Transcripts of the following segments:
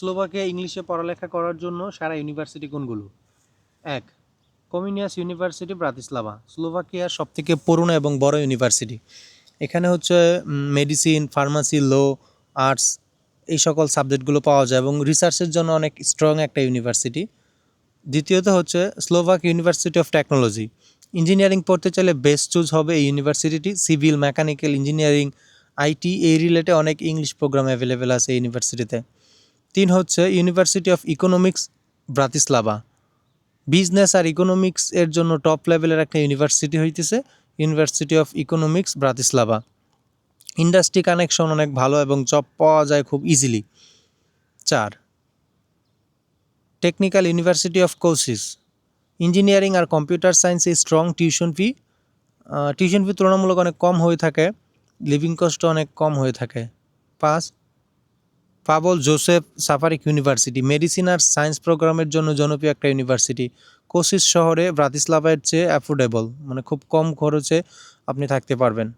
Slovakia ইংলিশে পড়ালেখা করার জন্য সেরা ইউনিভার্সিটি কোনগুলো? ১. কমিনিয়াস ইউনিভার্সিটি ব্রাতিস্লাভা, স্লোভাকিয়ার সবথেকে পুরনো এবং বড় ইউনিভার্সিটি। এখানে হচ্ছে মেডিসিন, ফার্মাসি, ল, আর্টস এই সকল সাবজেক্টগুলো পাওয়া যায় এবং রিসার্চের জন্য অনেক স্ট্রং একটা ইউনিভার্সিটি। দ্বিতীয়ত হচ্ছে Slovak university of technology. Engineering পড়তে চাইলে বেস্ট চুজ হবে এই ইউনিভার্সিটিটি। সিভিল, মেকানিক্যাল ইঞ্জিনিয়ারিং, আইটি এই রিলেটে অনেক ইংলিশ প্রোগ্রাম অ্যাভেলেবেল আছে এই ইউনিভার্সিটিতে। ৩ হচ্ছে university of economics Bratislava. Business আর ইকোনমিক্স এর জন্য টপ লেভেলের একটা ইউনিভার্সিটি হইতেছে university of economics Bratislava. Industry connection অনেক ভালো এবং জব পাওয়া যায় খুব easily. ৪. Technical university of Kosice. Engineering আর কম্পিউটার সায়েন্সে স্ট্রং টিউশন ফি তুলনামূলক অনেক কম হয়ে থাকে, লিভিং কস্টও অনেক কম হয়ে থাকে। ৫. পাবল জোসেফ সাফারিক ইউনিভার্সিটি, মেডিসিন আর সায়েন্স প্রোগ্রামের জন্য জনপ্রিয় একটা ইউনিভার্সিটি। কোসিস শহরে ব্রাতিস্লাভার চেয়ে অ্যাফোর্ডেবল, মানে খুব কম খরচে আপনি থাকতে পারবেন।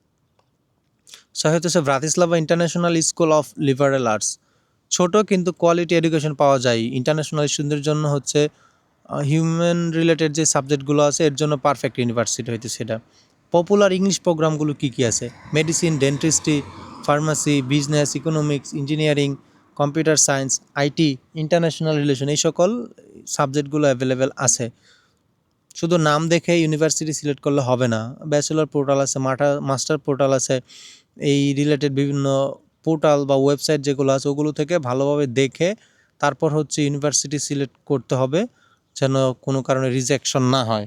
৬ হচ্ছে Bratislava international school of liberal arts. ছোট কিন্তু কোয়ালিটি এডুকেশন পাওয়া যায়। ইন্টারন্যাশনাল স্টুডেন্টদের জন্য হচ্ছে হিউম্যান রিলেটেড যে সাবজেক্টগুলো আছে এর জন্য পারফেক্ট ইউনিভার্সিটি হইতে সেটা। পপুলার ইংলিশ প্রোগ্রামগুলো কী কী আছে? Medicine, dentistry, pharmacy, business, economics, engineering, computer science, IT, international relation এই সকল সাবজেক্টগুলো অ্যাভেলেবেল আছে। শুধু নাম দেখে ইউনিভার্সিটি সিলেক্ট করলে হবে না। ব্যাচেলর পোর্টাল আছে, মাস্টার পোর্টাল আছে, এই রিলেটেড বিভিন্ন পোর্টাল বা ওয়েবসাইট যেগুলো আছে ওগুলো থেকে ভালোভাবে দেখে তারপর হচ্ছে ইউনিভার্সিটি সিলেক্ট করতে হবে, যেন কোনো কারণে রিজেকশন না হয়।